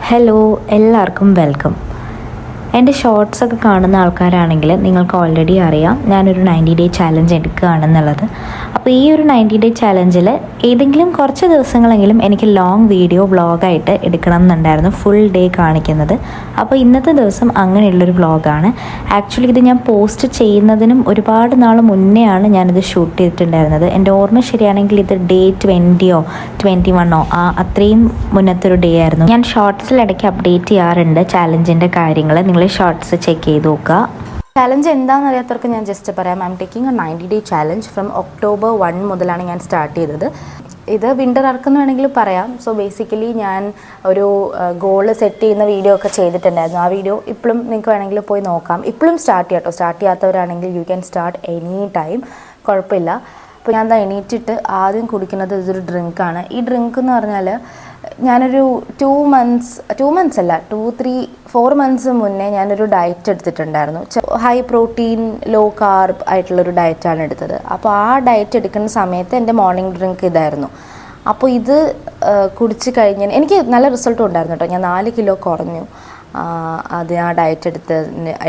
Hello, എല്ലാവർക്കും welcome. എൻ്റെ ഷോർട്സൊക്കെ കാണുന്ന ആൾക്കാരാണെങ്കിൽ നിങ്ങൾക്ക് ഓൾറെഡി അറിയാം ഞാനൊരു 90 ഡേ ചാലഞ്ച് എടുക്കുകയാണെന്നുള്ളത്. അപ്പോൾ ഈ ഒരു 90 ഡേ ചാലഞ്ചിൽ ഏതെങ്കിലും കുറച്ച് ദിവസങ്ങളെങ്കിലും എനിക്ക് ലോങ് വീഡിയോ വ്ളോഗായിട്ട് എടുക്കണം എന്നുണ്ടായിരുന്നു, ഫുൾ ഡേ കാണിക്കുന്നത്. അപ്പോൾ ഇന്നത്തെ ദിവസം അങ്ങനെയുള്ളൊരു വ്ളോഗാണ്. ആക്ച്വലി ഇത് ഞാൻ പോസ്റ്റ് ചെയ്യുന്നതിനും ഒരുപാട് നാൾ മുന്നെയാണ് ഞാനിത് ഷൂട്ട് ചെയ്തിട്ടുണ്ടായിരുന്നത്. എൻ്റെ ഓർമ്മ ശരിയാണെങ്കിൽ ഇത് ഡേ 20 21 അത്രയും മുന്നത്തെ ഒരു ഡേ ആയിരുന്നു. ഞാൻ ഷോർട്സിൽ ഇടയ്ക്ക് അപ്ഡേറ്റ് ചെയ്യാറുണ്ട് ചാലഞ്ചിൻ്റെ കാര്യങ്ങൾ. നിങ്ങൾ ഷോർട്സ് ചെക്ക് ചെയ്ത് നോക്കുക. ചാലഞ്ച് എന്താണെന്ന് അറിയാത്തവർക്ക് ഞാൻ ജസ്റ്റ് പറയാം. I am taking A 90 day challenge from October 1 മുതലാണ് ഞാൻ സ്റ്റാർട്ട് ചെയ്തത്. ഇത് വിൻ്റർ ആർക്കെന്ന് വേണമെങ്കിൽ പറയാം. സോ ബേസിക്കലി ഞാൻ ഒരു ഗോൾ സെറ്റ് ചെയ്യുന്ന വീഡിയോ ഒക്കെ ചെയ്തിട്ടുണ്ടായിരുന്നു. ആ വീഡിയോ ഇപ്പോഴും നിങ്ങൾക്ക് വേണമെങ്കിൽ പോയി നോക്കാം. ഇപ്പോഴും സ്റ്റാർട്ട് ചെയ്യാം കേട്ടോ. സ്റ്റാർട്ട് ചെയ്യാത്തവരാണെങ്കിൽ you can start any time, കുഴപ്പമില്ല. അപ്പോൾ ഞാൻ എണീറ്റിട്ട് ആദ്യം കുടിക്കുന്നത് ഇതൊരു ഡ്രിങ്കാണ്. ഈ ഡ്രിങ്ക് എന്ന് പറഞ്ഞാൽ ഞാനൊരു 2 months മുന്നേ ഞാനൊരു ഡയറ്റ് എടുത്തിട്ടുണ്ടായിരുന്നു. ഹൈ പ്രോട്ടീൻ ലോ കാർബ് ആയിട്ടുള്ളൊരു ഡയറ്റാണ് എടുത്തത്. അപ്പോൾ ആ ഡയറ്റ് എടുക്കുന്ന സമയത്ത് എൻ്റെ മോർണിംഗ് ഡ്രിങ്ക് ഇതായിരുന്നു. അപ്പോൾ ഇത് കുടിച്ച് കഴിഞ്ഞാൽ എനിക്ക് നല്ല റിസൾട്ടും ഉണ്ടായിരുന്നു കേട്ടോ. ഞാൻ 4 കിലോ കുറഞ്ഞു അത് ആ ഡയറ്റ്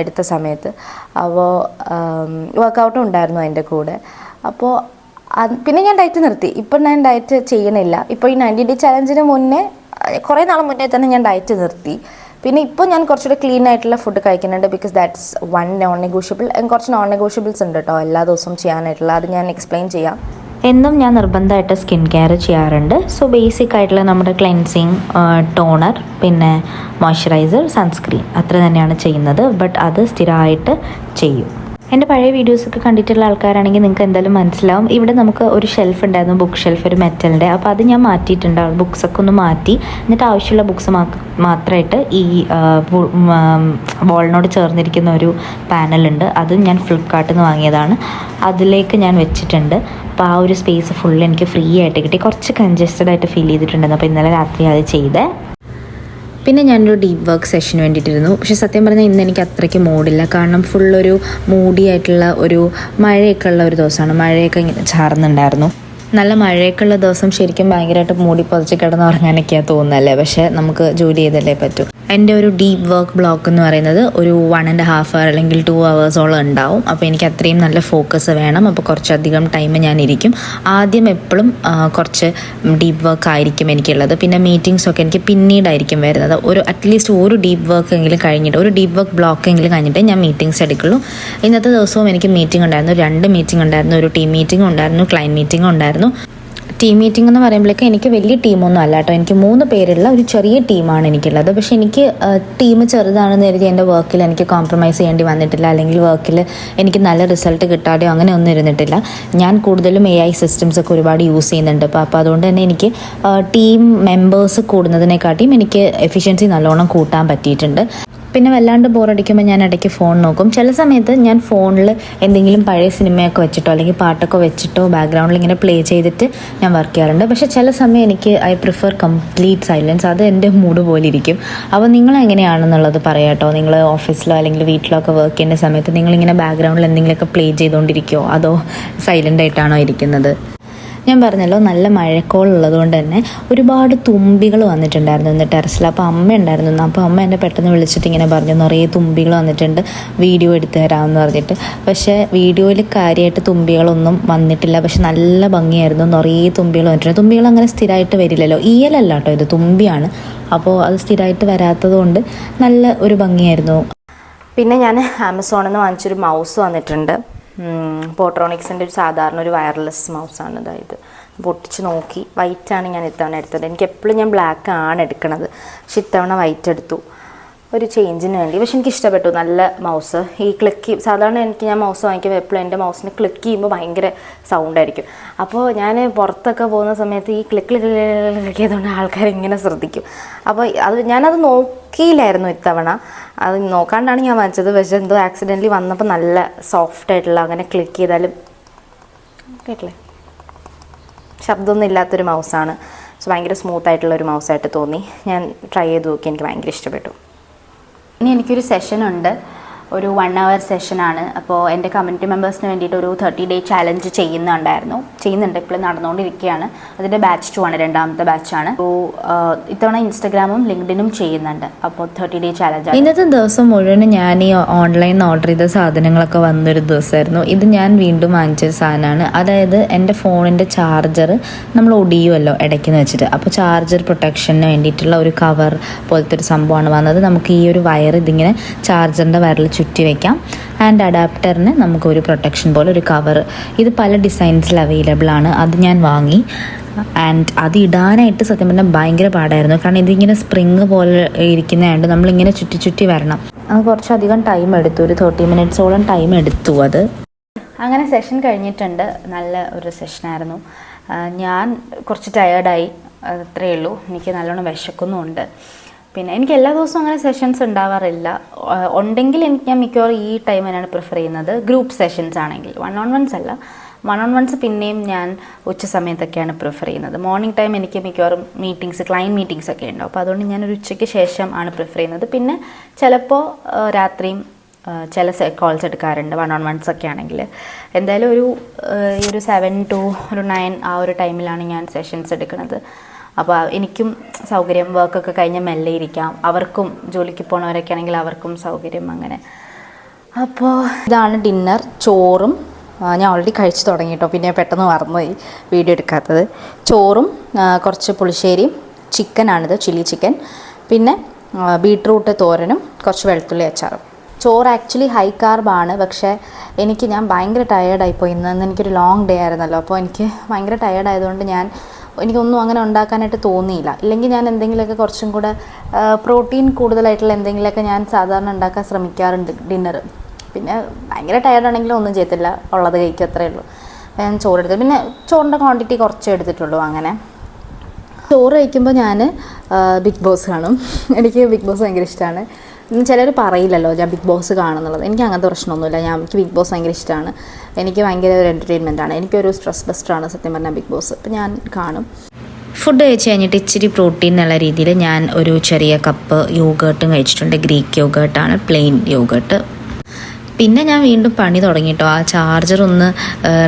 എടുത്ത സമയത്ത്. അപ്പോൾ വർക്കൗട്ടും ഉണ്ടായിരുന്നു അതിൻ്റെ കൂടെ. അപ്പോൾ പിന്നെ ഞാൻ ഡയറ്റ് നിർത്തി. ഇപ്പം ഞാൻ ഡയറ്റ് ചെയ്യണില്ല. ഇപ്പോൾ ഈ 90 ഡേ ചാലഞ്ചിന് മുന്നേ കുറേ നാൾ മുന്നേ തന്നെ ഞാൻ ഡയറ്റ് നിർത്തി. പിന്നെ ഇപ്പോൾ ഞാൻ കുറച്ചുകൂടെ ക്ലീൻ ആയിട്ടുള്ള ഫുഡ് കഴിക്കുന്നുണ്ട്. Because that's one non negotiable. കുറച്ച് നോൺ നെഗോഷ്യബിൾസ് ഉണ്ട് കേട്ടോ എല്ലാ ദിവസവും ചെയ്യാനായിട്ടുള്ള. അത് ഞാൻ എക്സ്പ്ലെയിൻ ചെയ്യാം. എന്നും ഞാൻ നിർബന്ധമായിട്ട് സ്കിൻ കെയർ ചെയ്യാറുണ്ട്. സോ ബേസിക് ആയിട്ടുള്ള നമ്മുടെ ക്ലെൻസിങ്, ടോണർ, പിന്നെ മോയ്സ്ചറൈസർ, സൺസ്ക്രീൻ അത്ര തന്നെയാണ് ചെയ്യുന്നത്. ബട്ട് അത് സ്ഥിരമായിട്ട് ചെയ്യും. എൻ്റെ പഴയ വീഡിയോസൊക്കെ കണ്ടിട്ടുള്ള ആൾക്കാരാണെങ്കിൽ നിങ്ങൾക്ക് എന്തായാലും മനസ്സിലാവും. ഇവിടെ നമുക്ക് ഒരു ഷെൽഫ് ഉണ്ടായിരുന്നു, ബുക്ക് ഷെൽഫ്, ഒരു മെറ്റലിൻ്റെ. അപ്പോൾ അത് ഞാൻ മാറ്റിയിട്ടുണ്ടാവും. ബുക്സൊക്കെ ഒന്ന് മാറ്റി എന്നിട്ട് ആവശ്യമുള്ള ബുക്സ് മാത്രമായിട്ട് ഈ വാളിനോട് ചേർന്നിരിക്കുന്ന ഒരു പാനലുണ്ട്. അത് ഞാൻ ഫ്ലിപ്കാർട്ടിൽ നിന്ന് വാങ്ങിയതാണ്. അതിലേക്ക് ഞാൻ വെച്ചിട്ടുണ്ട്. അപ്പോൾ ആ ഒരു സ്പേസ് ഫുൾ എനിക്ക് ഫ്രീ ആയിട്ട് കിട്ടി. കുറച്ച് കൺജസ്റ്റഡ് ആയിട്ട് ഫീൽ ചെയ്തിട്ടുണ്ടായിരുന്നു. അപ്പോൾ ഇന്നലെ രാത്രി അത് ചെയ്തേ. പിന്നെ ഞാനൊരു ഡീപ്പ് വർക്ക് സെഷന് വേണ്ടിയിട്ടിരുന്നു. പക്ഷേ സത്യം പറഞ്ഞാൽ ഇന്ന് എനിക്ക് അത്രയ്ക്ക് മൂഡില്ല. കാരണം ഫുള്ളൊരു മൂഡി ആയിട്ടുള്ള ഒരു മഴയൊക്കെ ഉള്ള ഒരു ദിവസമാണ്. മഴയൊക്കെ ഇങ്ങനെ ചാർന്നുണ്ടായിരുന്നു. നല്ല മഴയൊക്കെ ഉള്ള ദിവസം ശരിക്കും ഭയങ്കരമായിട്ട് മൂടി പൊതിച്ച് കിടന്ന് ഉറങ്ങാനൊക്കെയാണ് തോന്നുന്നല്ലേ. പക്ഷേ നമുക്ക് ജോലി ചെയ്തല്ലേ പറ്റൂ. എൻ്റെ ഒരു ഡീപ്പ് വർക്ക് ബ്ലോക്ക് എന്ന് പറയുന്നത് ഒരു 1.5 hour അല്ലെങ്കിൽ 2 hours ഉണ്ടാവും. അപ്പോൾ എനിക്ക് അത്രയും നല്ല ഫോക്കസ് വേണം. അപ്പോൾ കുറച്ചധികം ടൈം ഞാൻ ഇരിക്കും. ആദ്യം എപ്പോഴും കുറച്ച് ഡീപ്പ് വർക്ക് ആയിരിക്കും എനിക്കുള്ളത്. പിന്നെ മീറ്റിങ്സൊക്കെ എനിക്ക് പിന്നീടായിരിക്കും വരുന്നത്. അറ്റ്ലീസ്റ്റ് ഒരു ഡീപ്പ് വർക്ക് എങ്കിലും കഴിഞ്ഞിട്ട്, ഒരു ഡീപ്പ് വർക്ക് ബ്ലോക്ക് എങ്കിലും കഴിഞ്ഞിട്ട് ഞാൻ മീറ്റിങ്സ് എടുക്കുള്ളൂ. ഇന്നത്തെ ദിവസവും എനിക്ക് മീറ്റിംഗ് ഉണ്ടായിരുന്നു. 2 മീറ്റിംഗ് ഉണ്ടായിരുന്നു. ഒരു ടീം മീറ്റിംഗ് ഉണ്ടായിരുന്നു, ക്ലയൻറ്റ് മീറ്റിംഗ് ഉണ്ടായിരുന്നു. ടീം മീറ്റിംഗ് എന്ന് പറയുമ്പോഴേക്കും എനിക്ക് വലിയ ടീമൊന്നും അല്ല കേട്ടോ. എനിക്ക് 3 പേരുള്ള ഒരു ചെറിയ ടീമാണ് എനിക്കുള്ളത്. പക്ഷേ എനിക്ക് ടീം ചെറുതാണെന്ന് കരുതി എൻ്റെ വർക്കിൽ എനിക്ക് കോംപ്രമൈസ് ചെയ്യേണ്ടി വന്നിട്ടില്ല. അല്ലെങ്കിൽ വർക്കിൽ എനിക്ക് നല്ല റിസൾട്ട് കിട്ടാതെയോ അങ്ങനെ ഒന്നും ഇരുന്നിട്ടില്ല. ഞാൻ കൂടുതലും AI സിസ്റ്റംസൊക്കെ ഒരുപാട് യൂസ് ചെയ്യുന്നുണ്ട്. അപ്പോൾ അതുകൊണ്ട് തന്നെ എനിക്ക് ടീം മെമ്പേഴ്സ് കൂടുന്നതിനെക്കാട്ടിയും എനിക്ക് എഫിഷ്യൻസി നല്ലോണം കൂട്ടാൻ പറ്റിയിട്ടുണ്ട്. പിന്നെ വല്ലാണ്ട് ബോറടിക്കുമ്പോൾ ഞാൻ ഇടയ്ക്ക് ഫോൺ നോക്കും. ചില സമയത്ത് ഞാൻ ഫോണിൽ എന്തെങ്കിലും പഴയ സിനിമയൊക്കെ വെച്ചിട്ടോ അല്ലെങ്കിൽ പാട്ടൊക്കെ വെച്ചിട്ടോ ബാക്ക്ഗ്രൗണ്ടിൽ ഇങ്ങനെ പ്ലേ ചെയ്തിട്ട് ഞാൻ വർക്ക് ചെയ്യാറുണ്ട്. പക്ഷേ ചില സമയം എനിക്ക് ഐ പ്രിഫർ കംപ്ലീറ്റ് സൈലൻസ്. അത് എൻ്റെ മൂഡ് പോലെ ഇരിക്കും. അപ്പോൾ നിങ്ങൾ എങ്ങനെയാണെന്നുള്ളത് പറയാം കേട്ടോ. നിങ്ങൾ ഓഫീസിലോ അല്ലെങ്കിൽ വീട്ടിലോ ഒക്കെ വർക്ക് ചെയ്യുന്ന സമയത്ത് നിങ്ങളിങ്ങനെ ബാക്ക്ഗ്രൗണ്ടിൽ എന്തെങ്കിലുമൊക്കെ പ്ലേ ചെയ്തുകൊണ്ടിരിക്കുമോ അതോ സൈലൻ്റ് ആയിട്ടാണോ ഇരിക്കുന്നത്? ഞാൻ പറഞ്ഞല്ലോ, നല്ല മഴക്കോളുള്ളത് കൊണ്ട് തന്നെ ഒരുപാട് തുമ്പികൾ വന്നിട്ടുണ്ടായിരുന്നു ഇന്ന് ടെറസിൽ. അപ്പോൾ അമ്മ ഉണ്ടായിരുന്നു. അപ്പോൾ അമ്മ എന്നെ പെട്ടെന്ന് വിളിച്ചിട്ട് ഇങ്ങനെ പറഞ്ഞു, നിറയെ തുമ്പികൾ വന്നിട്ടുണ്ട്, വീഡിയോ എടുത്ത് തരാമെന്ന് പറഞ്ഞിട്ട്. പക്ഷേ വീഡിയോയിൽ കാര്യമായിട്ട് തുമ്പികളൊന്നും വന്നിട്ടില്ല. പക്ഷെ നല്ല ഭംഗിയായിരുന്നു. നിറയെ തുമ്പികൾ വന്നിട്ടുണ്ട്. തുമ്പികൾ അങ്ങനെ സ്ഥിരമായിട്ട് വരില്ലല്ലോ. ഈയലല്ല കേട്ടോ, ഇത് തുമ്പിയാണ്. അപ്പോൾ അത് സ്ഥിരമായിട്ട് വരാത്തത് കൊണ്ട് നല്ല ഒരു ഭംഗിയായിരുന്നു. പിന്നെ ഞാൻ ആമസോണിൽ നിന്ന് വാങ്ങിച്ചൊരു മൗസ് വന്നിട്ടുണ്ട്. പോട്രോണിക്സിൻ്റെ ഒരു സാധാരണ ഒരു വയർലെസ് മൗസാണ്. അതായത് പൊട്ടിച്ച് നോക്കി. വൈറ്റാണ് ഞാൻ ഇത്തവണ എടുത്തത്. എനിക്ക് എപ്പോഴും ഞാൻ ബ്ലാക്ക് ആണ് എടുക്കണത്. പക്ഷെ ഇത്തവണ വൈറ്റ് എടുത്തു ഒരു ചേഞ്ചിന് വേണ്ടി. പക്ഷെ എനിക്ക് ഇഷ്ടപ്പെട്ടു നല്ല മൗസ്. ഈ സാധാരണ ഞാൻ മൗസ് വാങ്ങിക്കുമ്പോൾ എപ്പോഴും എൻ്റെ മൗസിന് ക്ലിക്ക് ചെയ്യുമ്പോൾ ഭയങ്കര സൗണ്ടായിരിക്കും. അപ്പോൾ ഞാൻ പുറത്തൊക്കെ പോകുന്ന സമയത്ത് ഈ ക്ലിക്ക് ചെയ്തുകൊണ്ട് ആൾക്കാർ ഇങ്ങനെ ശ്രദ്ധിക്കും. അപ്പോൾ ഞാനത് നോക്കിയില്ലായിരുന്നു ഇത്തവണ. അത് നോക്കാണ്ടാണ് ഞാൻ വാങ്ങിച്ചത്. പക്ഷേ എന്തോ ആക്സിഡൻ്റലി വന്നപ്പോൾ നല്ല സോഫ്റ്റ് ആയിട്ടുള്ള, അങ്ങനെ ക്ലിക്ക് ചെയ്താലും കേട്ടില്ലേ, ശബ്ദമൊന്നും ഇല്ലാത്തൊരു മൗസാണ്. സോ ഭയങ്കര സ്മൂത്തായിട്ടുള്ളൊരു മൗസായിട്ട് തോന്നി. ഞാൻ ട്രൈ ചെയ്ത് നോക്കി. എനിക്ക് ഭയങ്കര ഇഷ്ടപ്പെട്ടു. ഇനി എനിക്കൊരു സെഷനുണ്ട്. ഒരു 1 hour സെഷനാണ്. അപ്പോൾ എൻ്റെ കമ്മ്യൂണിറ്റി മെമ്പേഴ്സിന് വേണ്ടിയിട്ട് ഒരു 30-day ചാലഞ്ച് ചെയ്യുന്നുണ്ട്. ഇപ്പോൾ നടന്നുകൊണ്ടിരിക്കുകയാണ്. അതിൻ്റെ batch 2 ആണ്, രണ്ടാമത്തെ ബാച്ചാണ്. ഇത്തവണ ഇൻസ്റ്റഗ്രാമും ലിങ്ക്ഡിനും ചെയ്യുന്നുണ്ട്. അപ്പോൾ 30-day ചാലഞ്ച്. ഇന്നത്തെ ദിവസം മുഴുവനും ഞാൻ ഈ ഓൺലൈൻ ഓർഡർ ചെയ്ത സാധനങ്ങളൊക്കെ വന്നൊരു ദിവസമായിരുന്നു. ഇത് ഞാൻ വീണ്ടും വാങ്ങിച്ചൊരു സാധനമാണ്. അതായത് എൻ്റെ ഫോണിൻ്റെ ചാർജർ നമ്മൾ ഒടിയുമല്ലോ ഇടയ്ക്കെന്ന് വെച്ചിട്ട്. അപ്പോൾ ചാർജർ പ്രൊട്ടക്ഷന് വേണ്ടിയിട്ടുള്ള ഒരു കവർ പോലത്തെ ഒരു സംഭവമാണ് വന്നത്. നമുക്ക് ഈ ഒരു വയർ ഇതിങ്ങനെ ചാർജറിൻ്റെ വയറിൽ ചുറ്റി വയ്ക്കാം. ആൻഡ് അഡാപ്റ്ററിന് നമുക്കൊരു പ്രൊട്ടക്ഷൻ പോലെ ഒരു കവർ. ഇത് പല ഡിസൈൻസിൽ അവൈലബിൾ ആണ്. അത് ഞാൻ വാങ്ങി. ആൻഡ് അത് ഇടാനായിട്ട് സത്യം പറഞ്ഞാൽ ഭയങ്കര പാടായിരുന്നു. കാരണം ഇതിങ്ങനെ സ്പ്രിങ് പോലെ ഇരിക്കുന്നതുകൊണ്ട് നമ്മളിങ്ങനെ ചുറ്റി വരണം. അത് കുറച്ചധികം ടൈം എടുത്തു. ഒരു 30 മിനിറ്റ്സോളം ടൈം എടുത്തു അത്. അങ്ങനെ സെഷൻ കഴിഞ്ഞിട്ടുണ്ട്. നല്ല ഒരു സെഷനായിരുന്നു. ഞാൻ കുറച്ച് ടയേർഡായി, അത്രയേ ഉള്ളൂ. എനിക്ക് നല്ലോണം വിശക്കുന്നുമുണ്ട്. പിന്നെ എനിക്ക് എല്ലാ ദിവസവും അങ്ങനെ സെഷൻസ് ഉണ്ടാവാറില്ല. ഉണ്ടെങ്കിൽ ഞാൻ മിക്കവാറും ഈ ടൈം തന്നെയാണ് പ്രിഫർ ചെയ്യുന്നത്. ഗ്രൂപ്പ് സെഷൻസ് ആണെങ്കിൽ, 1-on-1s അല്ല. 1-on-1s പിന്നെയും ഞാൻ ഉച്ച സമയത്തൊക്കെയാണ് പ്രിഫർ ചെയ്യുന്നത്. മോർണിംഗ് ടൈം എനിക്ക് മിക്കവാറും ക്ലയൻറ്റ് മീറ്റിങ്സ് ഒക്കെ ഉണ്ടാവും. അപ്പോൾ അതുകൊണ്ട് ഞാനൊരു ഉച്ചയ്ക്ക് ശേഷം ആണ് പ്രിഫർ ചെയ്യുന്നത്. പിന്നെ ചിലപ്പോൾ രാത്രിയും ചില കോൾസ് എടുക്കാറുണ്ട് 1-on-1s ഒക്കെ ആണെങ്കിൽ. എന്തായാലും ഈ ഒരു 7 to 9 ആ ഒരു ടൈമിലാണ് ഞാൻ സെഷൻസ് എടുക്കുന്നത്. അപ്പോൾ എനിക്കും സൗകര്യം, വർക്കൊക്കെ കഴിഞ്ഞ് മെല്ലെ ഇരിക്കാം. അവർക്കും ജോലിക്ക് പോകണവരൊക്കെ ആണെങ്കിൽ അവർക്കും സൗകര്യം അങ്ങനെ. അപ്പോൾ ഇതാണ് ഡിന്നർ. ചോറും ഞാൻ ഓൾറെഡി കഴിച്ചു തുടങ്ങി കേട്ടോ, പിന്നെ പെട്ടെന്ന് മറന്നുപോയി വീഡിയോ എടുക്കാത്തത്. ചോറും കുറച്ച് പുളിശ്ശേരിയും, ചിക്കനാണിത്, ചില്ലി ചിക്കൻ, പിന്നെ ബീട്രൂട്ട് തോരനും കുറച്ച് വെളുത്തുള്ളി അച്ചാറും. ചോറ് ആക്ച്വലി ഹൈ കാർബാണ്. പക്ഷേ ഞാൻ ഭയങ്കര ടയേർഡായിപ്പോയി. ഇന്ന് എനിക്കൊരു ലോങ് ഡേ ആയിരുന്നല്ലോ. അപ്പോൾ എനിക്ക് ഭയങ്കര ടയേർഡായതുകൊണ്ട് എനിക്കൊന്നും അങ്ങനെ ഉണ്ടാക്കാനായിട്ട് തോന്നിയില്ല. ഇല്ലെങ്കിൽ ഞാൻ എന്തെങ്കിലുമൊക്കെ കുറച്ചും കൂടെ പ്രോട്ടീൻ കൂടുതലായിട്ടുള്ള എന്തെങ്കിലുമൊക്കെ ഞാൻ സാധാരണ ഉണ്ടാക്കാൻ ശ്രമിക്കാറുണ്ട് ഡിന്നർ. പിന്നെ ഭയങ്കര ടയേർഡാണെങ്കിലും ഒന്നും ചെയ്യത്തില്ല, ഉള്ളത് കഴിക്കും, അത്രയേ ഉള്ളൂ. ഞാൻ ചോറെടുത്തു. പിന്നെ ചോറിൻ്റെ ക്വാണ്ടിറ്റി കുറച്ചേ എടുത്തിട്ടുള്ളൂ. അങ്ങനെ ചോറ് കഴിക്കുമ്പോൾ ഞാൻ ബിഗ് ബോസ് കാണും. എനിക്ക് ബിഗ് ബോസ് ഭയങ്കര ഇഷ്ടമാണ്. ചിലർ പറയില്ലല്ലോ ഞാൻ ബിഗ് ബോസ് കാണുന്നുള്ളത്. എനിക്ക് അങ്ങനത്തെ പ്രശ്നമൊന്നുമില്ല. എനിക്ക് ബിഗ് ബോസ് ഭയങ്കര ഇഷ്ടമാണ്. എനിക്ക് ഭയങ്കര ഒരു എൻ്റർടൈൻമെൻറ്റാണ്. എനിക്കൊരു സ്ട്രെസ് ബസ്റ്ററാണ് സത്യം പറഞ്ഞാൽ ബിഗ് ബോസ്. അപ്പോൾ ഞാൻ കാണും. ഫുഡ് കഴിച്ച് കഴിഞ്ഞിട്ട് ഇച്ചിരി പ്രോട്ടീൻ എന്നുള്ള രീതിയിൽ ഞാൻ ഒരു ചെറിയ കപ്പ് യോഗേർട്ടും കഴിച്ചിട്ടുണ്ട്. ഗ്രീക്ക് യോഗേർട്ടാണ്, പ്ലെയിൻ യോഗേർട്ട്. പിന്നെ ഞാൻ വീണ്ടും പണി തുടങ്ങിയിട്ടോ. ആ ചാർജർ ഒന്ന്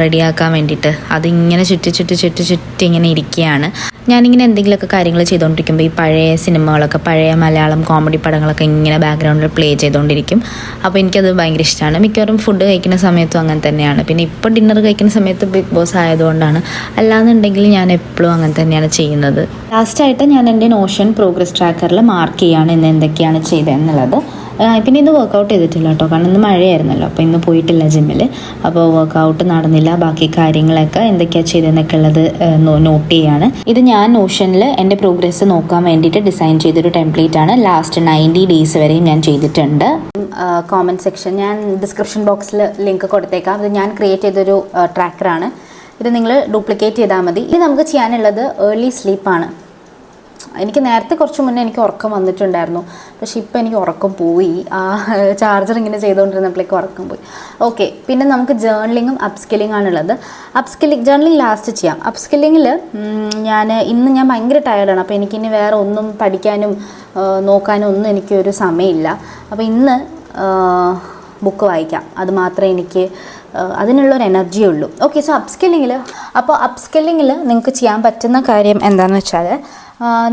റെഡിയാക്കാൻ വേണ്ടിയിട്ട് അതിങ്ങനെ ചുറ്റി ഇങ്ങനെ ഇരിക്കുകയാണ്. ഞാനിങ്ങനെ എന്തെങ്കിലുമൊക്കെ കാര്യങ്ങൾ ചെയ്തുകൊണ്ടിരിക്കുമ്പോൾ ഈ പഴയ സിനിമകളൊക്കെ, പഴയ മലയാളം കോമഡി പടങ്ങളൊക്കെ ഇങ്ങനെ ബാക്ക്ഗ്രൗണ്ടിൽ പ്ലേ ചെയ്തുകൊണ്ടിരിക്കും. അപ്പോൾ എനിക്കത് ഭയങ്കര ഇഷ്ടമാണ്. മിക്കവാറും ഫുഡ് കഴിക്കുന്ന സമയത്തും അങ്ങനെ തന്നെയാണ്. പിന്നെ ഇപ്പോൾ ഡിന്നർ കഴിക്കുന്ന സമയത്ത് ബിഗ് ബോസ് ആയതുകൊണ്ടാണ്. അല്ലാന്നുണ്ടെങ്കിൽ ഞാൻ എപ്പോഴും അങ്ങനെ തന്നെയാണ് ചെയ്യുന്നത്. ലാസ്റ്റായിട്ട് ഞാൻ എൻ്റെ നോഷൻ പ്രോഗ്രസ് ട്രാക്കറിൽ മാർക്ക് ചെയ്യുകയാണ് ഇന്ന് എന്തൊക്കെയാണ് ചെയ്തതെന്നുള്ളത്. പിന്നെ ഇന്ന് വർക്കൗട്ട് ചെയ്തിട്ടില്ല കേട്ടോ, കാരണം ഇന്ന് മഴയായിരുന്നല്ലോ. അപ്പോൾ ഇന്ന് പോയിട്ടില്ല ജിമ്മിൽ. അപ്പോൾ വർക്കൗട്ട് നടന്നില്ല. ബാക്കി കാര്യങ്ങളൊക്കെ എന്തൊക്കെയാണ് ചെയ്തതെന്നൊക്കെ ഉള്ളത് നോട്ട് ചെയ്യാണ്. ഇത് ഞാൻ നോഷനിൽ എൻ്റെ പ്രോഗ്രസ് നോക്കാൻ വേണ്ടിയിട്ട് ഡിസൈൻ ചെയ്തൊരു ടെംപ്ലേറ്റ് ആണ്. ലാസ്റ്റ് 90 days വരെയും ഞാൻ ചെയ്തിട്ടുണ്ട്. കോമൻറ്റ് സെക്ഷൻ ഞാൻ ഡിസ്ക്രിപ്ഷൻ ബോക്സിൽ ലിങ്ക് കൊടുത്തേക്കാം. ഇത് ഞാൻ ക്രിയേറ്റ് ചെയ്തൊരു ട്രാക്കറാണ്. ഇത് നിങ്ങൾ ഡ്യൂപ്ലിക്കേറ്റ് ചെയ്താൽ മതി. ഇത് നമുക്ക് ചെയ്യാനുള്ളത് ഏർലി സ്ലീപ്പാണ്. എനിക്ക് നേരത്തെ കുറച്ച് മുന്നേ എനിക്ക് ഉറക്കം വന്നിട്ടുണ്ടായിരുന്നു. പക്ഷെ ഇപ്പോൾ എനിക്ക് ഉറക്കം പോയി. ആ ചാർജർ ഇങ്ങനെ ചെയ്തുകൊണ്ടിരുന്നപ്പോഴേക്കും ഉറക്കം പോയി. ഓക്കെ, പിന്നെ നമുക്ക് ജേർണലിങ്ങും അപ്സ്കില്ലിംഗ് ആണുള്ളത്. ജേർണലിംഗ് ലാസ്റ്റ് ചെയ്യാം. അപ്സ്കില്ലിങ്ങിൽ ഇന്ന് ഞാൻ ഭയങ്കര ടയർഡാണ്. അപ്പോൾ എനിക്കിനി വേറെ ഒന്നും പഠിക്കാനും നോക്കാനും ഒന്നും എനിക്കൊരു സമയമില്ല. അപ്പോൾ ഇന്ന് ബുക്ക് വായിക്കാം. അത് മാത്രമേ എനിക്ക് അതിനുള്ളൊരു എനർജിയേ ഉള്ളൂ. ഓക്കെ, സോ അപ്സ്കില്ലിങ്ങിൽ നിങ്ങൾക്ക് ചെയ്യാൻ പറ്റുന്ന കാര്യം എന്താണെന്ന് വെച്ചാൽ,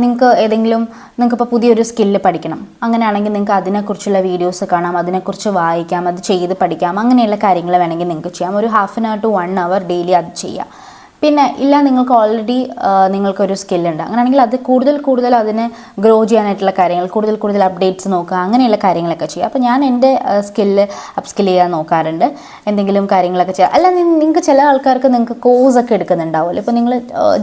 നിങ്ങൾക്കിപ്പോൾ പുതിയൊരു സ്കില്ല് പഠിക്കണം. അങ്ങനെയാണെങ്കിൽ നിങ്ങൾക്ക് അതിനെക്കുറിച്ചുള്ള വീഡിയോസ് കാണാം, അതിനെക്കുറിച്ച് വായിക്കാം, അത് ചെയ്ത് പഠിക്കാം. അങ്ങനെയുള്ള കാര്യങ്ങൾ വേണമെങ്കിൽ നിങ്ങൾക്ക് ചെയ്യാം. ഒരു 1/2 to 1 hour ഡെയിലി അത് ചെയ്യാം. പിന്നെ ഇല്ല, നിങ്ങൾക്ക് ഓൾറെഡി നിങ്ങൾക്കൊരു സ്കില്ലുണ്ട്, അങ്ങനെയാണെങ്കിൽ അത് കൂടുതൽ അതിനെ ഗ്രോ ചെയ്യാനായിട്ടുള്ള കാര്യങ്ങൾ, കൂടുതൽ അപ്ഡേറ്റ്സ് നോക്കുക, അങ്ങനെയുള്ള കാര്യങ്ങളൊക്കെ ചെയ്യുക. അപ്പോൾ ഞാൻ എൻ്റെ അപ്സ്കിൽ ചെയ്യാൻ നോക്കാറുണ്ട്, എന്തെങ്കിലും കാര്യങ്ങളൊക്കെ ചെയ്യുക. അല്ല, നിങ്ങൾക്ക് ചില ആൾക്കാർക്ക് നിങ്ങൾക്ക് കോഴ്സൊക്കെ എടുക്കുന്നുണ്ടാവുമല്ലോ. ഇപ്പോൾ നിങ്ങൾ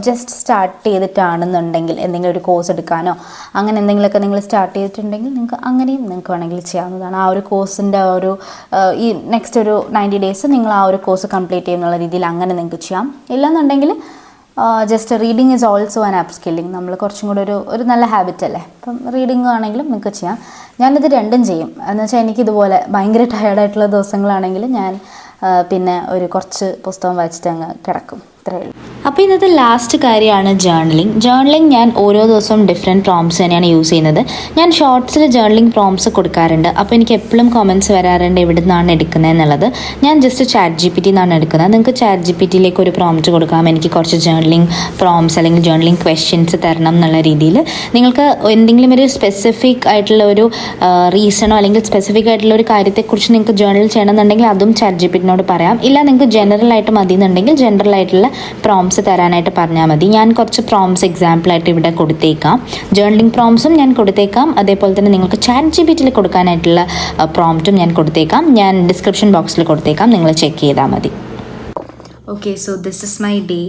ജസ്റ്റ് സ്റ്റാർട്ട് ചെയ്തിട്ടാണെന്നുണ്ടെങ്കിൽ എന്തെങ്കിലും ഒരു കോഴ്സ് എടുക്കാനോ അങ്ങനെ എന്തെങ്കിലുമൊക്കെ നിങ്ങൾ സ്റ്റാർട്ട് ചെയ്തിട്ടുണ്ടെങ്കിൽ നിങ്ങൾക്ക് വേണമെങ്കിൽ ചെയ്യാവുന്നതാണ്. ആ ഒരു കോഴ്സിൻ്റെ ഈ നെക്സ്റ്റ് ഒരു 90 days നിങ്ങൾ ആ ഒരു കോഴ്സ് കംപ്ലീറ്റ് ചെയ്യുന്നുള്ള രീതിയിൽ അങ്ങനെ നിങ്ങൾക്ക് ചെയ്യാം. ഇല്ലെന്നുണ്ടെങ്കിൽ just reading is also an upskilling. നമ്മൾ കുറച്ചും കൂടെ ഒരു നല്ല ഹാബിറ്റ് അല്ലേ. അപ്പം റീഡിങ് ആണെങ്കിലും നിങ്ങൾക്ക് ചെയ്യാം. ഞാനിത് രണ്ടും ചെയ്യും. എന്ന് വെച്ചാൽ എനിക്കിതുപോലെ ഭയങ്കര ടയേർഡായിട്ടുള്ള ദിവസങ്ങളാണെങ്കിൽ ഞാൻ പിന്നെ കുറച്ച് പുസ്തകം വായിച്ചിട്ട് അങ്ങ് കിടക്കും. അത്രയേ ഉള്ളൂ. അപ്പോൾ ഇന്നത്തെ ലാസ്റ്റ് കാര്യമാണ് ജേർണലിംഗ് ഞാൻ ഓരോ ദിവസവും ഡിഫറെൻറ്റ് പ്രോംപ്റ്റ്സ് തന്നെയാണ് യൂസ് ചെയ്യുന്നത്. ഞാൻ ഷോർട്സിൽ ജേർണലിംഗ് പ്രോംപ്റ്റ്സ് കൊടുക്കാറുണ്ട്. അപ്പോൾ എനിക്ക് എപ്പോഴും കമൻറ്റ്സ് വരാറുണ്ട് എവിടെ നിന്നാണ് എടുക്കുന്നത് എന്നുള്ളത്. ഞാൻ ജസ്റ്റ് ChatGPT നിന്നാണ് എടുക്കുന്നത്. നിങ്ങൾക്ക് ChatGPTയിലേക്ക് ഒരു പ്രോംപ്റ്റ് കൊടുക്കാം, എനിക്ക് കുറച്ച് ജേർണലിംഗ് പ്രോംപ്റ്റ്സ് അല്ലെങ്കിൽ ജേർണലിംഗ് ക്വസ്റ്റ്യൻസ് തരണം എന്നുള്ള രീതിയിൽ. നിങ്ങൾക്ക് എന്തെങ്കിലും ഒരു സ്പെസിഫിക് ആയിട്ടുള്ള ഒരു റീസണോ അല്ലെങ്കിൽ സ്പെസിഫിക് ആയിട്ടുള്ള ഒരു കാര്യത്തെക്കുറിച്ച് നിങ്ങൾക്ക് ജേർണൽ ചെയ്യണമെന്നുണ്ടെങ്കിൽ അതും ChatGPTനോട് പറയാം. ഇല്ല നിങ്ങൾക്ക് ജനറലായിട്ട് മതി എന്നുണ്ടെങ്കിൽ ജനറലായിട്ടുള്ള പ്രോംപ്റ്റ്സ് തരാനായിട്ട് പറഞ്ഞാൽ മതി. ഞാൻ കുറച്ച് പ്രോംപ്റ്റ്സ് എക്സാമ്പിളായിട്ട് ഇവിടെ കൊടുത്തേക്കാം. ജേർണലിംഗ് പ്രോംപ്റ്റ്സും ഞാൻ കൊടുത്തേക്കാം. അതേപോലെ തന്നെ നിങ്ങൾക്ക് ChatGPTയിൽ കൊടുക്കാനായിട്ടുള്ള പ്രോംപ്റ്റും ഞാൻ കൊടുത്തേക്കാം. ഞാൻ ഡിസ്ക്രിപ്ഷൻ ബോക്സിൽ കൊടുത്തേക്കാം, നിങ്ങൾ ചെക്ക് ചെയ്താൽ മതി. Okay, so this is my day.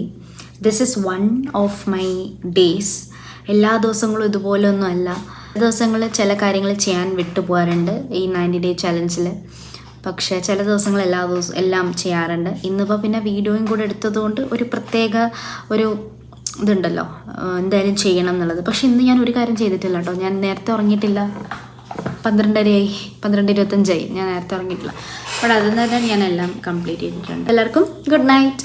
This is one of my days. എല്ലാ ദിവസങ്ങളും ഇതുപോലെ ഒന്നും അല്ല. ദിവസങ്ങളിൽ ചില കാര്യങ്ങൾ ചെയ്യാൻ വിട്ടുപോകാറുണ്ട് ഈ 90 ഡേ ചലഞ്ചിൽ. പക്ഷേ ചില ദിവസങ്ങൾ എല്ലാം ചെയ്യാറുണ്ട്. ഇന്നിപ്പോൾ പിന്നെ വീഡിയോയും കൂടെ എടുത്തതുകൊണ്ട് ഒരു പ്രത്യേക ഒരു ഇതുണ്ടല്ലോ, എന്തായാലും ചെയ്യണം എന്നുള്ളത്. പക്ഷേ ഇന്ന് ഞാൻ ഒരു കാര്യം ചെയ്തിട്ടില്ല കേട്ടോ. ഞാൻ നേരത്തെ ഉറങ്ങിയിട്ടില്ല. 12:30 12:25 ഞാൻ നേരത്തെ ഉറങ്ങിയിട്ടില്ല. ബട്ട് അതിൽ തന്നെ ഞാൻ എല്ലാം കംപ്ലീറ്റ് ചെയ്തിട്ടുണ്ട്. എല്ലാവർക്കും ഗുഡ് നൈറ്റ്.